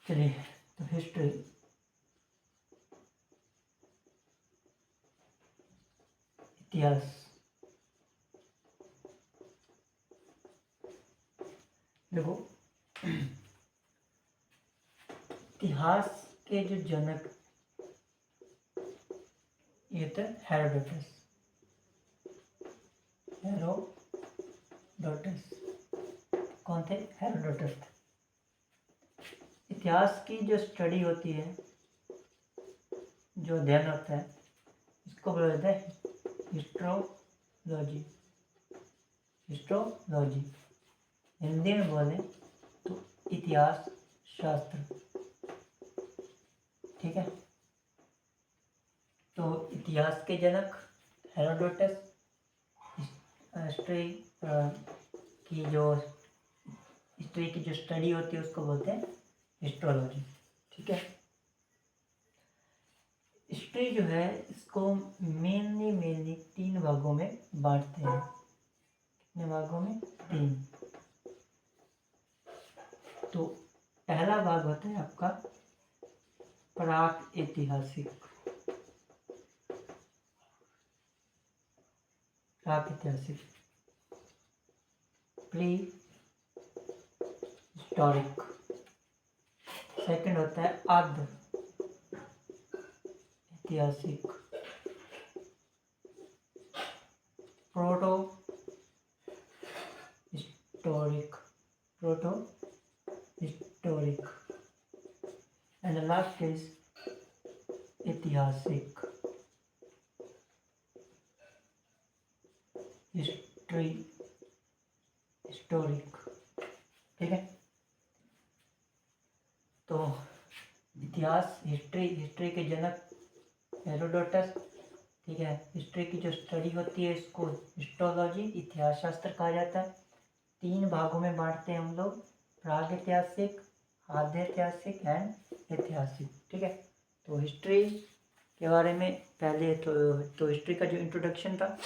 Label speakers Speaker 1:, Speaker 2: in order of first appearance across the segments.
Speaker 1: चलिए, तो हिस्ट्री, इतिहास। देखो, इतिहास के जो जनक ये थे हेरोडोटस। कौन थे? हेरोडोटस थे। इतिहास की जो स्टडी होती है, जो अध्ययन होता है, इसको बोला जाता है हिस्ट्रोलॉजी। हिस्ट्रोलॉजी हिंदी में बोले तो इतिहास शास्त्र। ठीक है, तो इतिहास के जनक हेरोडोटस, हिस्ट्री की जो स्टडी होती है उसको बोलते हैं हिस्ट्रोलॉजी। ठीक है, हिस्ट्री जो है इसको मेनली 3 भागों में बांटते हैं। कितने भागों में? 3। तो पहला भाग होता है आपका प्राक ऐतिहासिक। प्राक ऐतिहासिक, प्री हिस्टोरिक। सेकंड होता है आद्य ऐतिहासिक, proto historic. And last is ऐतिहासिक, हिस्टोरिक। ठीक है, तो इतिहास, हिस्ट्री के जनक हेरोडोटस। ठीक है, हिस्ट्री की जो स्टडी होती है इसको हिस्टोलॉजी, इतिहास शास्त्र कहा जाता है। 3 भागों में बांटते हैं हम लोग, प्राग ऐतिहासिक, आद्य ऐतिहासिक एंड ऐतिहासिक। ठीक है, तो हिस्ट्री के बारे में पहले तो हिस्ट्री का जो इंट्रोडक्शन था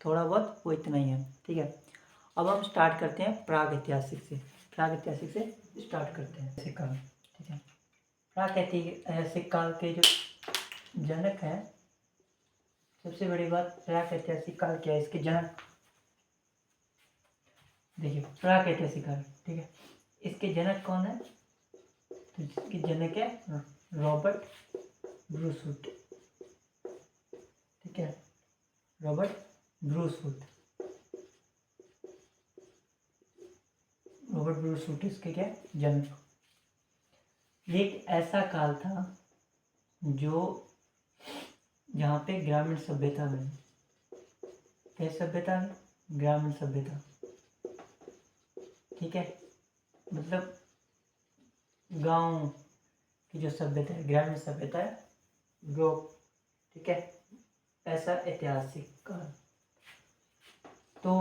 Speaker 1: थोड़ा बहुत वो इतना ही है। ठीक है, अब हम स्टार्ट करते हैं प्राग ऐतिहासिक से। प्राग ऐतिहासिक से स्टार्ट करते हैं ऐतिहासिक काल। ठीक है, प्राग ऐतिहासिक काल के जो जनक हैं, सबसे बड़ी बात, प्राग ऐतिहासिक काल क्या है, इसके जनक। देखिए, प्राग ऐतिहासिक काल, ठीक है, इसके जनक कौन है? तो इसके जनक है रॉबर्ट ब्रूसवुड। ठीक है, रॉबर्ट ब्रूसवुड। रॉबर्ट ब्रूसवुड इसके क्या जनक। ये एक ऐसा काल था जो जहाँ पे ग्रामीण सभ्यता बनी। क्या सभ्यता? ग्रामीण सभ्यता। ठीक है, मतलब गांव की जो सभ्यता है, ग्रामीण सभ्यता है, ग्रो। ठीक है, ऐसा ऐतिहासिक काल। तो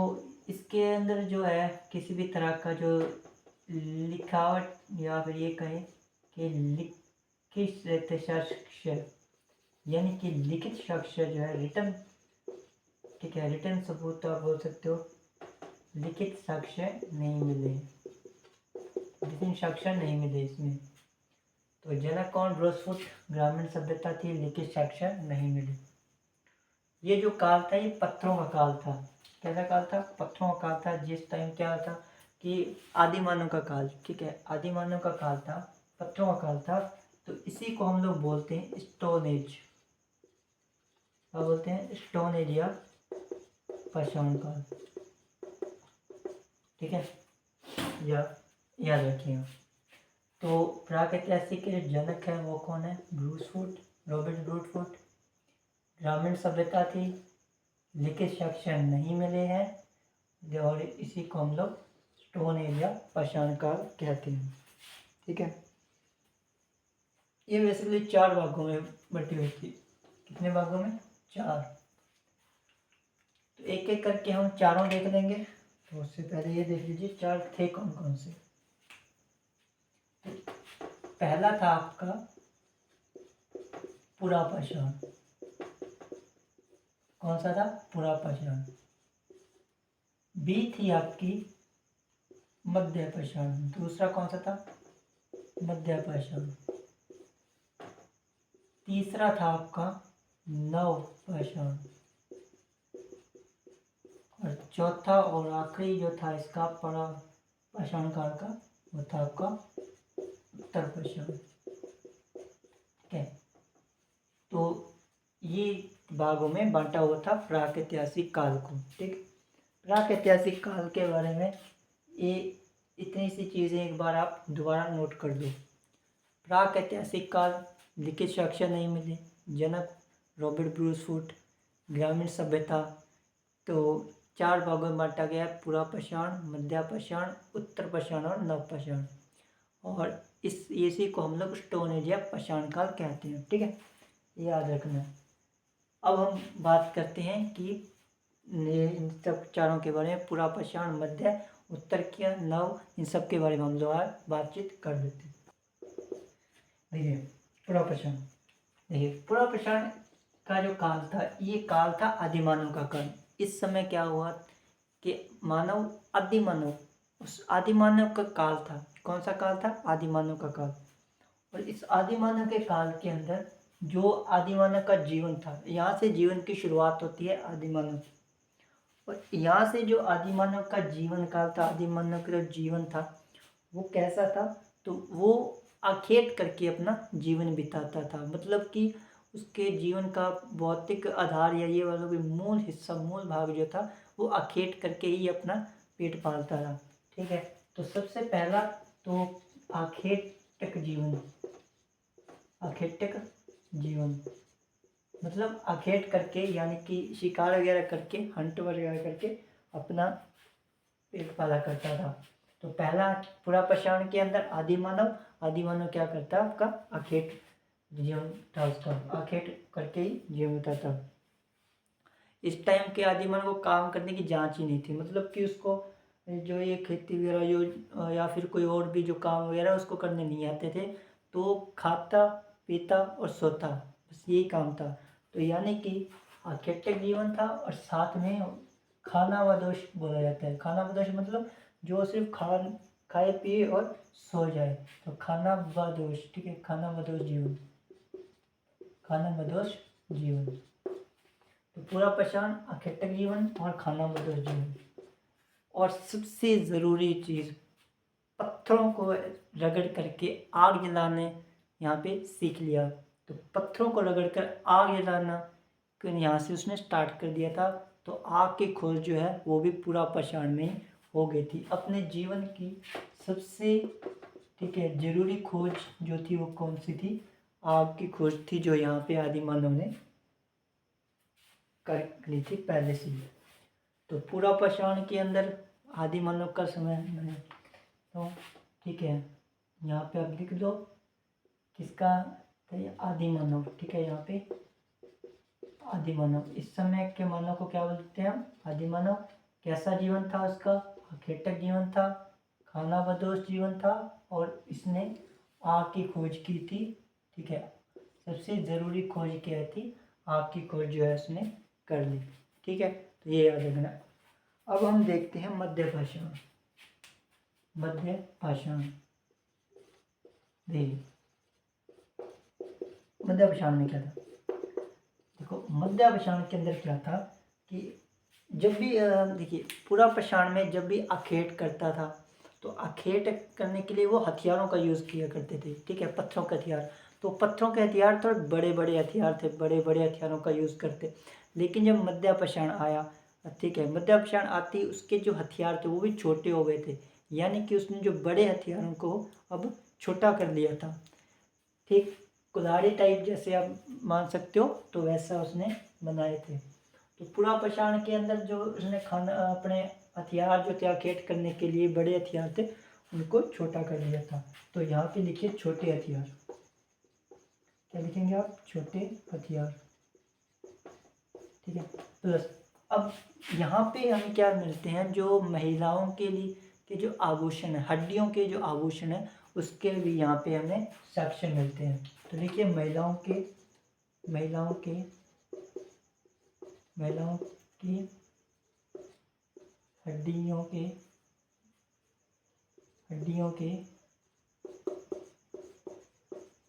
Speaker 1: इसके अंदर जो है किसी भी तरह का जो लिखावट या फिर ये कहें कि लिखित साक्ष्य, यानी कि लिखित साक्ष्य जो है, रिटर्न, ठीक है, रिटर्न सबूत तो आप बोल सकते हो, लिखित साक्ष्य नहीं मिले, लिखित साक्ष्य नहीं मिले इसमें। तो जनक कौन? ब्रूसवुड। ग्रामीण सभ्यता थी, लिखित साक्ष्य नहीं मिले। ये जो काल था ये पत्थरों का काल था। कैसा काल था? पत्थरों का काल था। जिस टाइम क्या था कि आदिमानव का काल। ठीक है, आदिमानव का काल था, पत्थरों का काल था। तो इसी को हम लोग बोलते हैं स्टोन एज। क्या बोलते हैं? स्टोन एज या पाषाण काल। ठीक है, या याद रखिएगा। तो प्राक ऐतिहासिक के जो जनक है वो कौन है? ब्रूसवुड, रॉबर्ट ब्रूसवुड। ग्रामीण सभ्यता थी, लिखित साक्ष्य नहीं मिले हैं, और इसी को हम लोग स्टोन एज या पाषाण काल कहते हैं। ठीक है, ये बेसिकली 4 भागों में बटी हुई थी। कितने भागों में? 4। तो एक एक करके हम चारों देख लेंगे। तो उससे पहले ये देख लीजिए 4 थे कौन कौन से। तो पहला था आपका पुरा पाषाण। कौन सा था? पुरा पाषाण। बी थी आपकी मध्य पाषाण। दूसरा कौन सा था? मध्य पाषाण। तीसरा था आपका नव पाषाण। और चौथा और आखिरी जो था इसका परा पाषाण काल का, वो था आपका उत्तर पाषाण। ठीक है, तो ये भागों में बांटा हुआ था प्रागैतिहासिक काल को। ठीक, प्रागैतिहासिक काल के बारे में ये इतनी सी चीज़ें एक बार आप दोबारा नोट कर दो। प्रागैतिहासिक काल, लिखित साक्ष्य नहीं मिले, जनक रॉबर्ट ब्रूस फुट, ग्रामीण सभ्यता। तो 4 भागों में बांटा गया, पूरा पाषाण, मध्य पाषाण, उत्तर पाषाण और नव पाषाण। और इसी को हम लोग स्टोन एज या पाषाण काल कहते हैं। ठीक है, याद रखना। अब हम बात करते हैं कि इन सब चारों के बारे में, पूरा पाषाण, मध्य, उत्तर क्या, नव, इन सब के बारे में हम लोग आज बातचीत कर देते हैं। देखिए पूरा पाषाण, देखिए पूरा पाषाण का जो काल था, ये काल था आदिमानव का काल। इस समय क्या हुआ कि मानव, आदिमानव, उस आदिमानव का काल था। कौन सा काल था? आदिमानव का काल। और इस आदिमानव के काल के अंदर जो आदिमानव का जीवन था, यहाँ से जीवन की शुरुआत होती है आदिमानव। और यहाँ से जो आदिमानव का जीवन काल था, आदिमानव का जो जीवन था वो कैसा था? तो वो आखेट करके अपना जीवन बिताता था। मतलब कि उसके जीवन का भौतिक आधार या ये वाला भी मूल हिस्सा, मूल भाग जो था, वो आखेट करके ही अपना पेट पालता था। ठीक है, तो सबसे पहला तो आखेटक जीवन। आखेटक जीवन मतलब आखेट करके, यानी कि शिकार वगैरह करके, हंट वगैरह करके अपना पेट पाला करता था। तो पहला पूरा पाषाण के अंदर आदिमानव क्या करता? आपका आखेट जीवन था उसका, आखेट करके ही जीवन होता था। इस टाइम के आदिमानव को काम करने की जांच ही नहीं थी। मतलब कि उसको जो ये खेती वगैरह जो या फिर कोई और भी जो काम वगैरह उसको करने नहीं आते थे। तो खाता, पीता और सोता, बस यही काम था। तो यानी कि आखेटक जीवन था। और साथ में खानाबदोश बोला जाता है। खानाबदोश मतलब जो सिर्फ खाए पिए और सो जाए, तो खानाबदोश। ठीक है, खानाबदोश जीवन, खानाबदोश जीवन। तो पूरा पाषाण, आखेटक जीवन और खानाबदोश जीवन। और सबसे ज़रूरी चीज़, पत्थरों को रगड़ करके आग जलाने यहाँ पे सीख लिया। तो पत्थरों को रगड़ कर आग जलाना यहाँ से उसने स्टार्ट कर दिया था। तो आग की खोज जो है वो भी पूरा पाषाण में हो गई थी। अपने जीवन की सबसे, ठीक है, जरूरी खोज जो थी वो कौन सी थी? आग की खोज थी, जो यहाँ पे आदिमानव ने कर ली थी पहले से ही। तो पूरा पाषाण के अंदर आदिमानव का समय है। तो ठीक है, यहाँ पे आप लिख दो किसका? आदिमानव। ठीक है, यहाँ पे आदिमानव, इस समय के मानव को क्या बोलते हैं हम? आदिमानव। कैसा जीवन था उसका? आखेटक जीवन था, खानाबदोश जीवन था, और इसने आग की खोज की थी। ठीक है, सबसे ज़रूरी खोज क्या थी? आग की खोज जो है उसने कर ली। ठीक है, तो ये याद रखना। अब हम देखते हैं मध्य पाषाण। मध्य पाषाण, देखिए मध्य पाषाण में क्या था? देखो मध्य पाषाण के अंदर क्या था कि जब भी देखिए पूरा पाषाण में जब भी आखेट करता था, तो आखेट करने के लिए वो हथियारों का यूज़ किया करते थे। ठीक है, पत्थरों के हथियार। तो पत्थरों के हथियार थोड़े बड़े बड़े हथियार थे, बड़े बड़े हथियारों का यूज़ करते। लेकिन जब मध्य पाषाण आया, ठीक है, मध्य पाषाण आती उसके जो हथियार थे वो भी छोटे हो गए थे। यानी कि उसने जो बड़े हथियारों को अब छोटा कर लिया था। ठीक, कुल्हाड़ी टाइप जैसे आप मान सकते हो, तो वैसा उसने बनाए थे। तो पूरा पाषाण के अंदर जो उसने खाना अपने हथियार जो थे आखेट करने के लिए बड़े हथियार थे, उनको छोटा कर लिया था। तो यहाँ पे लिखिए छोटे हथियार। क्या लिखेंगे आप? छोटे हथियार। ठीक है, प्लस अब यहाँ पे हमें क्या मिलते हैं? जो महिलाओं के लिए के जो आभूषण है, हड्डियों के जो आभूषण है, उसके भी यहाँ पे हमें साक्ष्य मिलते हैं। तो देखिए महिलाओं की हड्डियों के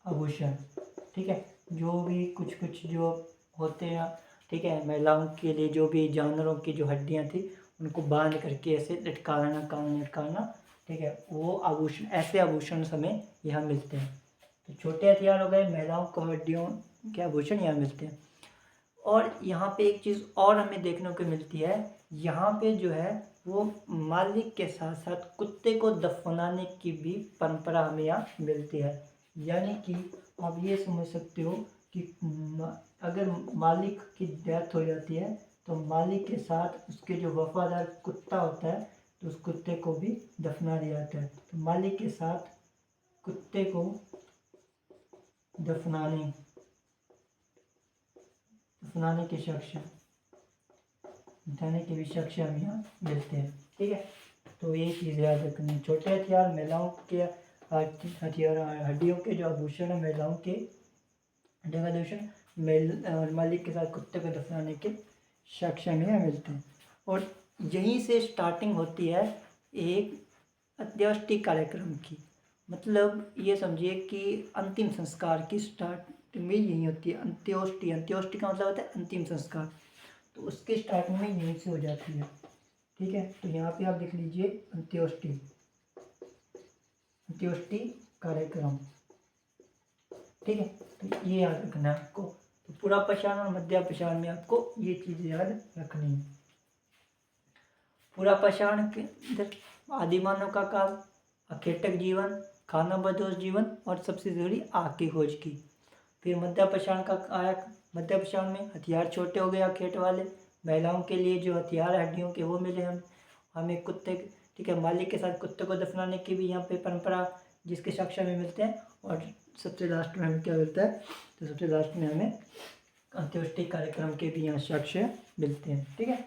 Speaker 1: आभूषण, ठीक है। जो भी कुछ कुछ जो होते हैं, ठीक है, महिलाओं के लिए जो भी जानवरों की जो हड्डियां थी उनको बांध करके ऐसे लटकाना, कान लटकाना, ठीक है, वो आभूषण, ऐसे आभूषण हमें यहाँ मिलते हैं। तो छोटे हथियार हो गए, महिलाओं को हड्डियों के आभूषण यहाँ मिलते हैं। और यहाँ पे एक चीज़ और हमें देखने को मिलती है, यहाँ पे जो है वो मालिक के साथ साथ कुत्ते को दफनाने की भी परंपरा हमें यहाँ मिलती है। यानी कि आप ये समझ सकते हो कि अगर मालिक की डेथ हो जाती है तो मालिक के साथ उसके जो वफादार कुत्ता होता है तो उस कुत्ते को भी दफना दिया जाता है। तो मालिक के साथ कुत्ते को दफनाने के साक्ष्य, के भी साक्ष्य हम यहाँ मिलते हैं, ठीक है। तो ये चीज़ याद रखनी। छोटे हथियार, महिलाओं के हथियार, हड्डियों के जो आभूषण है, महिलाओं के हड्डियों का आभूषण, मालिक के साथ कुत्ते को दफनाने के साक्ष्य में यहाँ मिलते हैं। और यहीं से स्टार्टिंग होती है एक अंत्येष्टि कार्यक्रम की। मतलब ये समझिए कि अंतिम संस्कार की स्टार्ट में यही होती है अंत्योष्टि। अंत्योष्टि का मतलब होता है अंतिम संस्कार, तो उसके स्टार्टिंग में यहीं से हो जाती है, ठीक है। तो यहाँ पे आप लिख लीजिए अंत्योष्टि, अंत्योष्टि कार्यक्रम, ठीक है। तो ये याद रखना है आपको। तो पूरा पशान और मध्यापशान में आपको ये चीज़ याद रखनी है। पूरा पशान के अंदर आदिमानव का काल, अखेटक जीवन, खाना बदोश जीवन और सबसे जरूरी आग की खोज की। फिर मध्यापशान का आया, मध्यापशान में हथियार छोटे हो गए अखेट वाले, महिलाओं के लिए जो हथियार हड्डियों के वो मिले हमें कुत्ते, ठीक है, मालिक के साथ कुत्ते को दफनाने की भी यहाँ पे परंपरा जिसके साक्ष्य में मिलते हैं। और सबसे लास्ट में हमें क्या मिलता है, तो सबसे लास्ट में हमें अंत्योष्टि कार्यक्रम के भी यहाँ साक्ष्य मिलते हैं, ठीक है।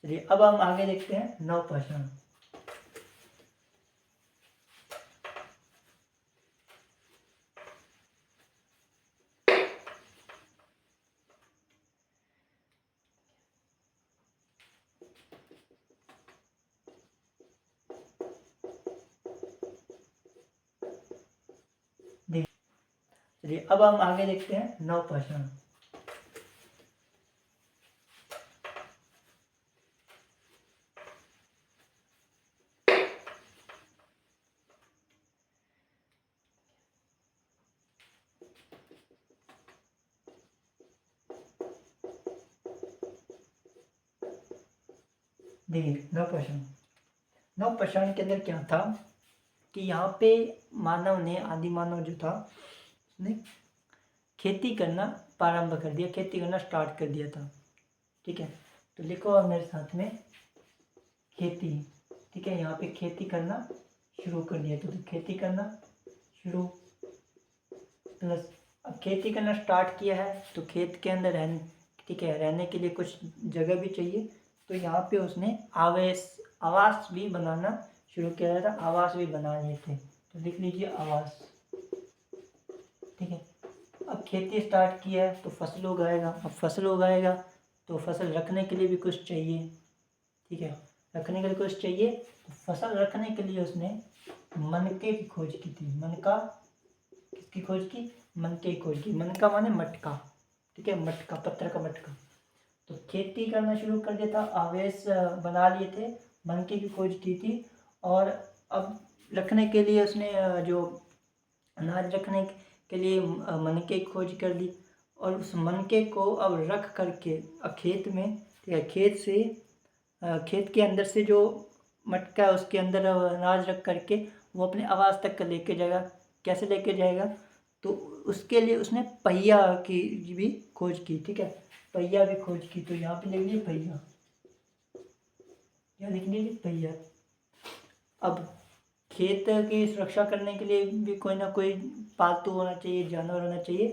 Speaker 1: चलिए अब हम आगे देखते हैं नवपाषाण। चलिए अब हम आगे देखते हैं नवपाषाण। देखिए नवपाषाण, नवपाषाण के अंदर क्या था कि यहाँ पे मानव ने, आदि मानव जो था उसने खेती करना प्रारंभ कर दिया, खेती करना स्टार्ट कर दिया था, ठीक है। तो लिखो अब मेरे साथ में खेती, ठीक है। यहाँ पे खेती करना शुरू कर दिया, तो खेती करना शुरू प्लस अब खेती करना स्टार्ट किया है तो खेत के अंदर रहने, ठीक है, रहने के लिए कुछ जगह भी चाहिए। तो यहाँ पे उसने आवास भी बनाना शुरू किया था, आवास भी बना लिए थे। तो लिख लीजिए आवास, ठीक है। अब खेती स्टार्ट किया है तो फसल उगाएगा, अब फसल उगाएगा तो फसल रखने के लिए भी कुछ चाहिए, ठीक है, रखने के लिए कुछ चाहिए। तो फसल रखने के लिए उसने मनके की खोज की थी। मनका किसकी खोज की, मनके की खोज की। मनका माने मटका, ठीक है, मटका, पत्थर का मटका। तो खेती करना शुरू कर दिया था, आवेश बना लिए थे, मनके की खोज की थी। और अब रखने के लिए उसने जो अनाज रखने के लिए मनके की खोज कर दी। और उस मनके को अब रख करके खेत में, ठीक है, खेत से खेत के अंदर से जो मटका है उसके अंदर अनाज रख करके वो अपने आवास तक लेके जाएगा। कैसे लेके जाएगा, तो उसके लिए उसने पहिया की भी खोज की, ठीक है, पहिया भी खोज की। तो यहाँ पे लिख लीजिए पहिया, क्या लिख लीजिए पहिया। अब खेत की सुरक्षा करने के लिए भी कोई ना कोई पालतू होना चाहिए, जानवर होना चाहिए।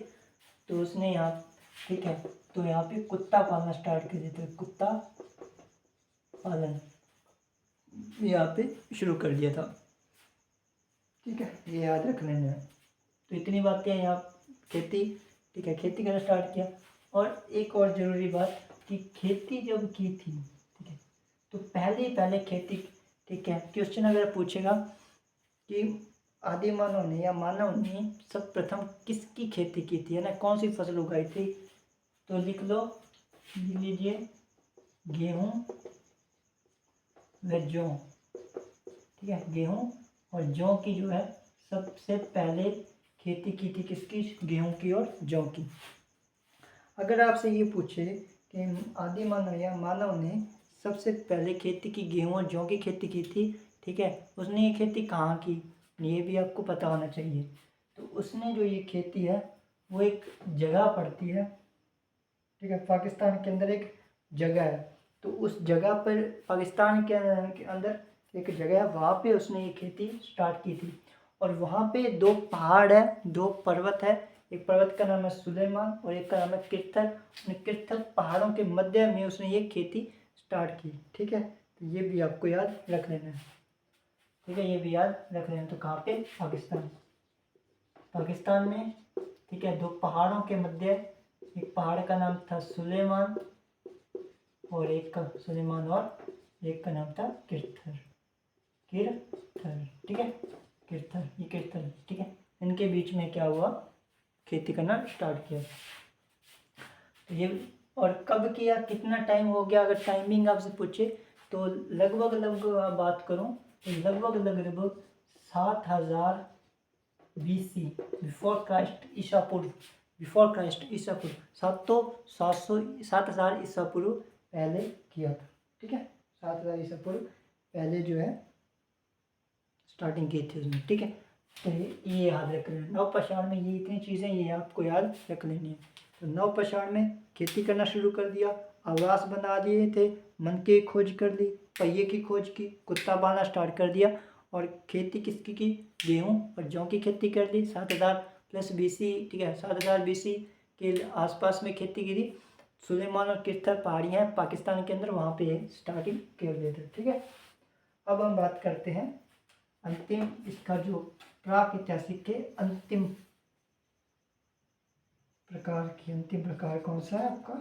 Speaker 1: तो उसने यहाँ, ठीक है, तो यहाँ पे कुत्ता पालना स्टार्ट कर दिया, तो कुत्ता पालन यहाँ पे शुरू कर दिया था, ठीक है, ये याद रख लेना है। तो इतनी बातें यहाँ खेती, ठीक है, खेती करना स्टार्ट किया। और एक और ज़रूरी बात कि खेती जब की थी, ठीक है, तो पहले खेती, ठीक है, क्वेश्चन अगर पूछेगा कि आदि मानव ने या मानव ने सर्वप्रथम किसकी खेती की थी, है ना, कौन सी फसल उगाई थी? तो लिख लीजिए गेहूं व जौ। ठीक है, गेहूं और जौ की जो है सबसे पहले खेती की थी किसकी? गेहूं की और जौ की। अगर आपसे ये पूछे कि आदि मानव या मानव ने सबसे पहले खेती की गेहूं और जौ की खेती की थी, ठीक है, उसने ये खेती कहाँ की, ये भी आपको पता होना चाहिए। तो उसने जो ये खेती है वो एक जगह पड़ती है, ठीक है, पाकिस्तान के अंदर एक जगह है, तो उस जगह पर पाकिस्तान के अंदर एक जगह है, वहाँ पे उसने ये खेती स्टार्ट की थी। और वहाँ पे 2 पहाड़ है, 2 पर्वत है, एक पर्वत का नाम है सुलेमान और एक का नाम है किरथर। उन किरथर पहाड़ों के मध्य में उसने ये खेती स्टार्ट की। ठीक है, तो ये भी आपको याद रख लेना है। ठीक है, ये भी याद रख लेना। तो कहाँ पे? पाकिस्तान में, ठीक है, 2 पहाड़ों के मध्य, एक पहाड़ का नाम था सुलेमान और एक का सुलेमान और एक का नाम था किरथर। ठीक है, किरथर, ये किरथर, ठीक है, इनके बीच में क्या हुआ, खेती करना स्टार्ट किया। तो ये, और कब किया, कितना टाइम हो गया, अगर टाइमिंग आपसे पूछे तो लगभग बात करूं तो लगभग 7000 BC, बिफोर क्राइस्ट, ईसा पूर्व, बिफोर क्राइस्ट, ईसा पूर्व 7000 ईसा पूर्व पहले किया था। ठीक है, 7000 ईसा पूर्व पहले जो है स्टार्टिंग की थी उसने। ठीक है, तो ये याद रख लेना। नवपाषाण में ये इतनी चीज़ें ये आपको याद रख लेनी है। तो नवपाषाण में खेती करना शुरू कर दिया, आवास बना दिए थे, मन की खोज कर ली, पहिए की खोज की, कुत्ता पालना स्टार्ट कर दिया। और खेती किसकी की? गेहूं और जौ की खेती कर ली 7000 प्लस BC। ठीक है, 7000 BC के आसपास में खेती की थी। सुलेमान और किरथर पहाड़ी हैं पाकिस्तान के अंदर, वहाँ पे स्टार्टिंग कर दिए थे। ठीक है, अब हम बात करते हैं अंतिम, इसका जो प्राक ऐतिहासिक के अंतिम प्रकार कौन सा है आपका?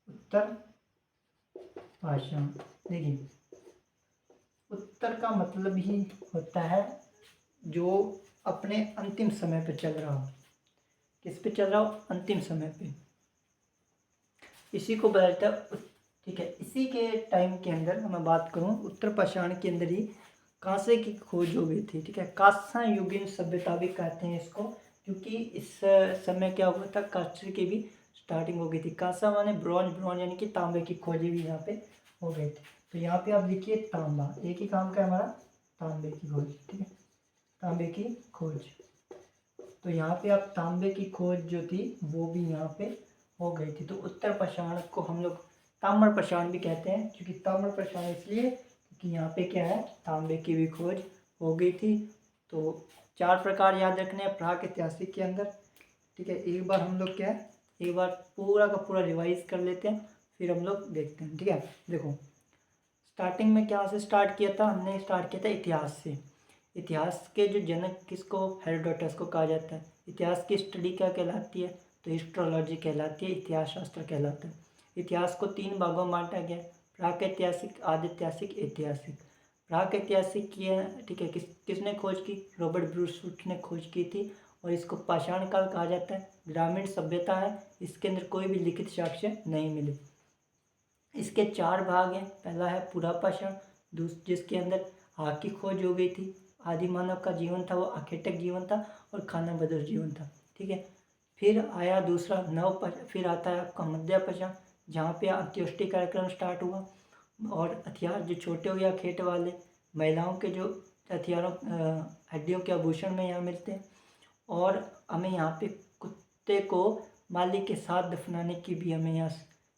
Speaker 1: उत्तर पाषाण। देखिए, उत्तर का मतलब ही होता है जो अपने अंतिम समय पे चल रहा हो। किस पे चल रहा हो? अंतिम समय पे, इसी को बताता है। ठीक है, इसी के टाइम के अंदर मैं बात करूं, उत्तर पाषाण के अंदर ही कांसे की खोज हो गई थी। ठीक है, कांसा युगीन सभ्यता भी कहते हैं इसको, क्योंकि इस समय क्या हुआ था, कांसे की भी स्टार्टिंग हो गई थी। कांसा माने ब्रॉन्ज यानी कि तांबे की खोज भी यहाँ पे हो गई थी। तो यहाँ पे आप लिखिए तांबा, एक ही काम का हमारा, तांबे की खोज। ठीक है, तांबे की खोज। तो यहाँ पे आप तांबे की खोज जो थी वो भी यहाँ पे हो गई थी। तो उत्तर पाषाण को हम लोग ताम्र पाषाण भी कहते हैं, क्योंकि ताम्र पाषाण इसलिए क्योंकि यहाँ पे क्या है, तांबे की भी खोज हो गई थी। तो 4 प्रकार याद रखने हैं प्राक ऐतिहासिक के अंदर। ठीक है, एक बार हम लोग क्या है, एक बार पूरा का पूरा रिवाइज कर लेते हैं, फिर हम लोग देखते हैं। ठीक है, देखो स्टार्टिंग में क्या से स्टार्ट किया था, हमने स्टार्ट किया था इतिहास से। इतिहास के जो जनक किसको, हेरोडोटस को कहा जाता है। इतिहास की स्टडी क्या कहलाती है? तो हिस्ट्रोलॉजी कहलाती है, इतिहास शास्त्र कहलाता है। इतिहास को 3 भागों में बांटा गया, प्रागैतिहासिक, आदिऐतिहासिक, ऐतिहासिक। प्रागैतिहासिक की है, ठीक है, किसने खोज की? रॉबर्ट ब्रूस ने खोज की थी। और इसको पाषाण काल कहा जाता है। ग्रामीण सभ्यता है, इसके अंदर कोई भी लिखित साक्ष्य नहीं मिले। इसके 4 भाग हैं। पहला है पुरापाषाण, जिसके अंदर आग की खोज हो गई थी। आदि मानव का जीवन था वो आखेटक जीवन था और खाना बदोश जीवन था। ठीक है, फिर आया दूसरा फिर आता है आपका मध्यपाषाण, जहाँ पे अंत्येष्टि कार्यक्रम स्टार्ट हुआ। और हथियार जो छोटे हो या खेट वाले, महिलाओं के जो हथियारों, हड्डियों के आभूषण में यहाँ मिलते हैं। और हमें यहाँ पे कुत्ते को मालिक के साथ दफनाने की भी हमें यहाँ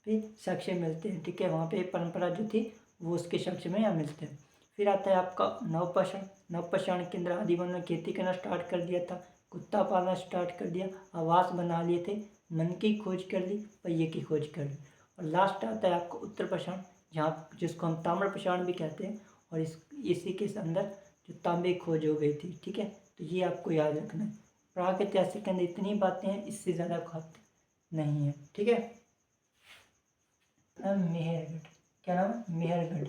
Speaker 1: पे साक्ष्य मिलते हैं। ठीक है, वहाँ पे परंपरा जो थी वो उसके साक्ष्य में यहाँ मिलते हैं। फिर आता है आपका नवपाषाण। नवपाषाण के अंदर आदिमानव ने खेती करना स्टार्ट कर दिया था, कुत्ता पालना स्टार्ट कर दिया, आवास बना लिए थे, मन की खोज कर ली, पहिए की खोज कर ली। और लास्ट आता है आपका उत्तर पाषाण, जहाँ जिसको हम ताम्रपाषाण भी कहते हैं। और इसी के अंदर जो तांबे की खोज हो गई थी। ठीक है, तो ये आपको याद रखना है। प्रागैतिहासिक के अंदर इतनी बातें हैं, इससे ज़्यादा खाते नहीं है। ठीक है, मेहरगढ़, क्या नाम है? मेहरगढ़,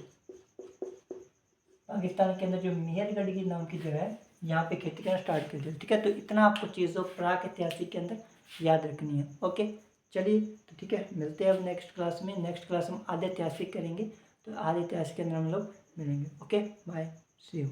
Speaker 1: पाकिस्तान के अंदर जो मेहरगढ़ की नाम की जगह है, यहाँ पे खेती करना स्टार्ट कर दिया। ठीक है, तो इतना आपको चीज़ों प्राक ऐतिहासिक के अंदर याद रखनी है। ओके, चलिए तो ठीक है, मिलते हैं अब नेक्स्ट क्लास में। नेक्स्ट क्लास में आधे ऐतिहासिक करेंगे, तो आधे ऐतिहासिक के अंदर हम लोग मिलेंगे। Okay, bye, see you.